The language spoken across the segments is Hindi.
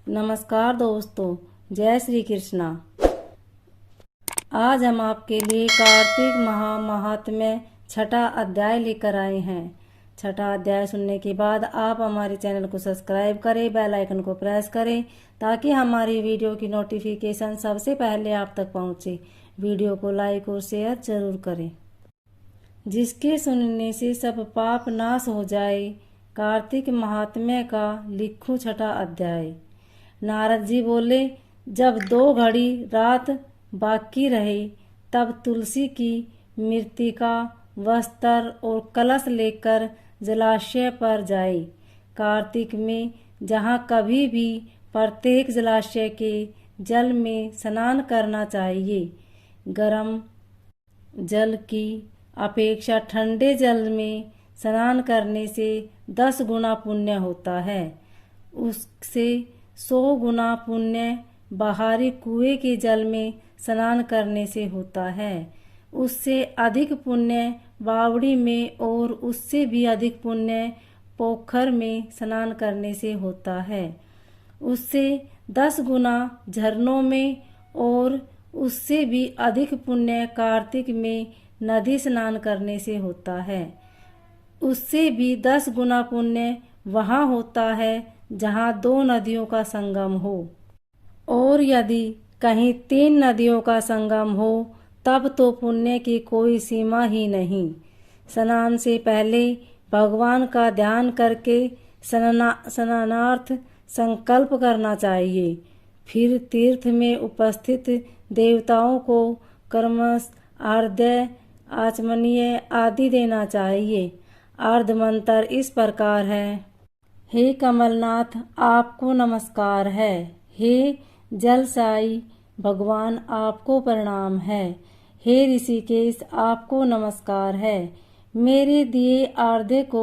नमस्कार दोस्तों, जय श्री कृष्णा। आज हम आपके लिए कार्तिक महात्म्य छठा अध्याय लेकर आए हैं। छठा अध्याय सुनने के बाद आप हमारे चैनल को सब्सक्राइब करें, बेल आइकन को प्रेस करें ताकि हमारी वीडियो की नोटिफिकेशन सबसे पहले आप तक पहुंचे। वीडियो को लाइक और शेयर जरूर करें। जिसके सुनने से सब पाप नाश हो जाए। कार्तिक महात्म्य का लिखूं छठा अध्याय। नारद जी बोले, जब 2 घड़ी रात बाकी रहे तब तुलसी की मृत्तिका, वस्त्र और कलश लेकर जलाशय पर जाए। कार्तिक में जहाँ कभी भी प्रत्येक जलाशय के जल में स्नान करना चाहिए। गर्म जल की अपेक्षा ठंडे जल में स्नान करने से 10 गुना पुण्य होता है। उससे 100 गुना पुण्य बाहरी कुएं के जल में स्नान करने से होता है। उससे अधिक पुण्य बावड़ी में और उससे भी अधिक पुण्य पोखर में स्नान करने से होता है। उससे 10 गुना झरनों में और उससे भी अधिक पुण्य कार्तिक में नदी स्नान करने से होता है। उससे भी 10 गुना पुण्य वहाँ होता है जहाँ 2 नदियों का संगम हो, और यदि कहीं 3 नदियों का संगम हो तब तो पुण्य की कोई सीमा ही नहीं। स्नान से पहले भगवान का ध्यान करके स्नानार्थ संकल्प करना चाहिए। फिर तीर्थ में उपस्थित देवताओं को कर्मस, अर्घ्य, आचमनीय आदि देना चाहिए। अर्ध मंत्र इस प्रकार है। हे कमलनाथ, आपको नमस्कार है। हे जलसाई भगवान, आपको प्रणाम है। हे ऋषिकेश, आपको नमस्कार है। मेरे दिए अर्घ्य को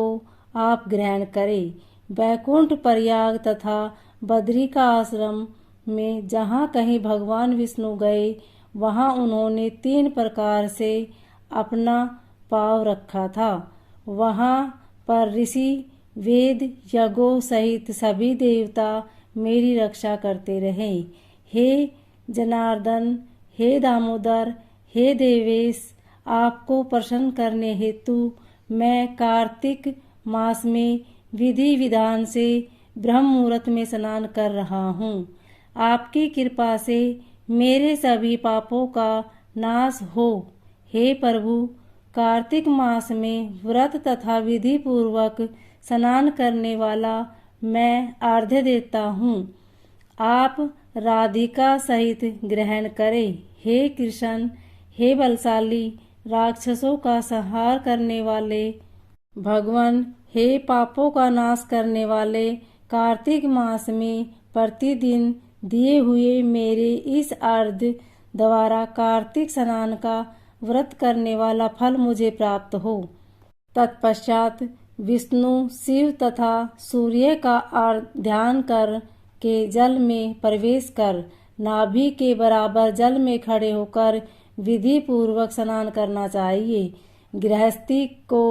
आप ग्रहण करें। वैकुंठ, प्रयाग तथा बद्री का आश्रम में जहाँ कहीं भगवान विष्णु गए वहाँ उन्होंने 3 प्रकार से अपना पाँव रखा था। वहाँ पर ऋषि, वेद, यज्ञों सहित सभी देवता मेरी रक्षा करते रहे। हे जनार्दन, हे दामोदर, हे देवेश, आपको प्रसन्न करने हेतु मैं कार्तिक मास में विधि विधान से ब्रह्म मुहूर्त में स्नान कर रहा हूँ। आपकी कृपा से मेरे सभी पापों का नाश हो। हे प्रभु, कार्तिक मास में व्रत तथा विधि पूर्वक स्नान करने वाला मैं अर्घ्य देता हूँ। आप राधिका सहित ग्रहण करें। हे कृष्ण, हे बलशाली, राक्षसों का संहार करने वाले भगवान, हे पापों का नाश करने वाले, कार्तिक मास में प्रतिदिन दिए हुए मेरे इस अर्घ्य द्वारा कार्तिक स्नान का व्रत करने वाला फल मुझे प्राप्त हो। तत्पश्चात विष्णु, शिव तथा सूर्य का ध्यान कर के जल में प्रवेश कर नाभि के बराबर जल में खड़े होकर विधि पूर्वक स्नान करना चाहिए। गृहस्थी को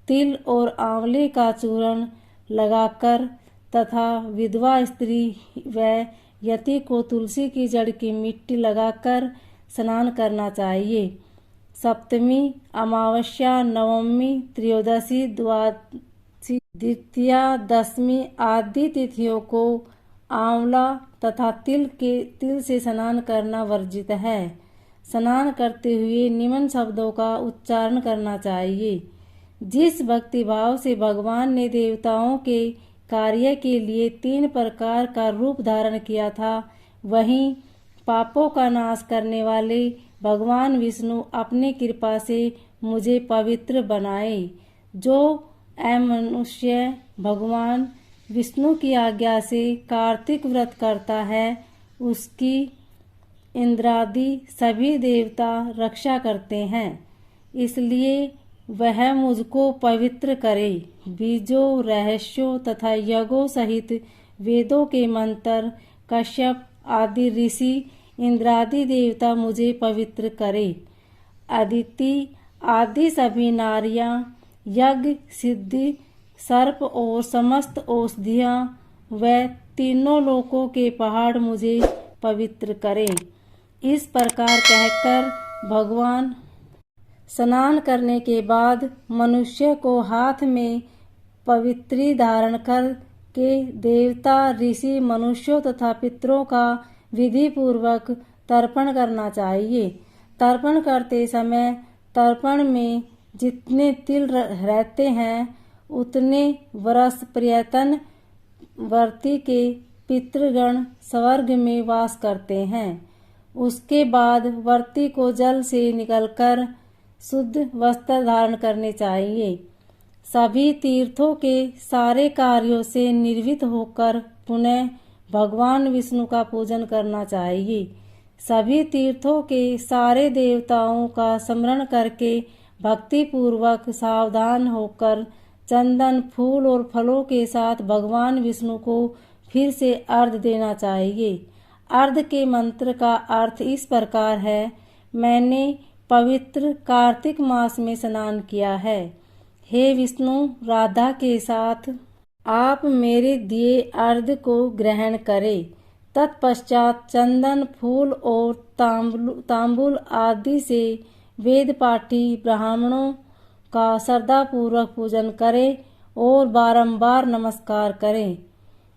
तिल और आंवले का चूर्ण लगाकर तथा विधवा स्त्री व यति को तुलसी की जड़ की मिट्टी लगाकर स्नान करना चाहिए। सप्तमी, अमावस्या, नवमी, त्रयोदशी, द्वादशी, द्वितीया, दशमी आदि तिथियों को आंवला तथा तिल से स्नान करना वर्जित है। स्नान करते हुए निम्न शब्दों का उच्चारण करना चाहिए। जिस भक्ति भाव से भगवान ने देवताओं के कार्य के लिए 3 प्रकार का रूप धारण किया था, वहीं पापों का नाश करने वाले भगवान विष्णु अपनी कृपा से मुझे पवित्र बनाए। जो अमनुष्य भगवान विष्णु की आज्ञा से कार्तिक व्रत करता है, उसकी इंद्रादि सभी देवता रक्षा करते हैं। इसलिए वह मुझको पवित्र करे। बीजों, रहस्यों तथा यज्ञों सहित वेदों के मंत्र, कश्यप आदि ऋषि, इंद्रादि देवता मुझे पवित्र करे। अदिति आदि सभी नारियां, यज्ञ, सिद्धि, सर्प और समस्त औषधियां वह तीनों लोकों के पहाड़ मुझे पवित्र करें। इस प्रकार कहकर भगवान स्नान करने के बाद मनुष्य को हाथ में पवित्री धारण कर के देवता, ऋषि, मनुष्यों तथा पितरों का विधि पूर्वक तर्पण करना चाहिए। तर्पण करते समय तर्पण में जितने तिल रहते हैं उतने वर्ष पर्यंत व्रती के पितृगण स्वर्ग में वास करते हैं। उसके बाद व्रती को जल से निकलकर शुद्ध वस्त्र धारण करने चाहिए। सभी तीर्थों के सारे कार्यों से निर्वृत्त होकर पुनः भगवान विष्णु का पूजन करना चाहिए। सभी तीर्थों के सारे देवताओं का स्मरण करके भक्ति पूर्वक सावधान होकर चंदन, फूल और फलों के साथ भगवान विष्णु को फिर से अर्घ्य देना चाहिए। अर्घ्य के मंत्र का अर्थ इस प्रकार है: मैंने पवित्र कार्तिक मास में स्नान किया है। हे विष्णु, राधा के साथ आप मेरे दिए अर्घ्य को ग्रहण करें। तत्पश्चात चंदन, फूल और तांबूल आदि से वेद पाठी ब्राह्मणों का श्रद्धापूर्वक पूजन करें और बारंबार नमस्कार करें।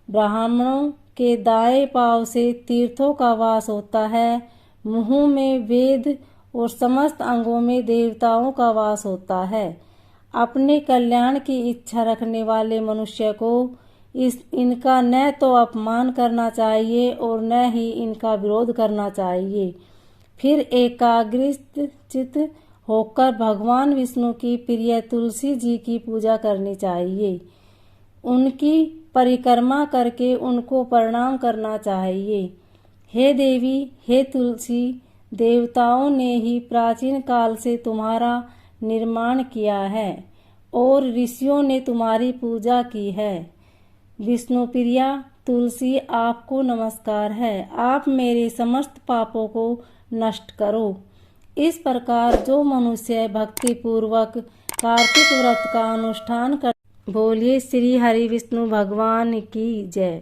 ब्राह्मणों के दाएं पांव से तीर्थों का वास होता है, मुंह में वेद और समस्त अंगों में देवताओं का वास होता है। अपने कल्याण की इच्छा रखने वाले मनुष्य को इनका न तो अपमान करना चाहिए और न ही इनका विरोध करना चाहिए। फिर एकाग्रचित्त होकर भगवान विष्णु की प्रिय तुलसी जी की पूजा करनी चाहिए। उनकी परिक्रमा करके उनको प्रणाम करना चाहिए। हे देवी, हे तुलसी, देवताओं ने ही प्राचीन काल से तुम्हारा निर्माण किया है और ऋषियों ने तुम्हारी पूजा की है। विष्णु प्रिया तुलसी, आपको नमस्कार है। आप मेरे समस्त पापों को नष्ट करो। इस प्रकार जो मनुष्य भक्ति पूर्वक कार्तिक व्रत का अनुष्ठान कर, बोलिए श्री हरि विष्णु भगवान की जय।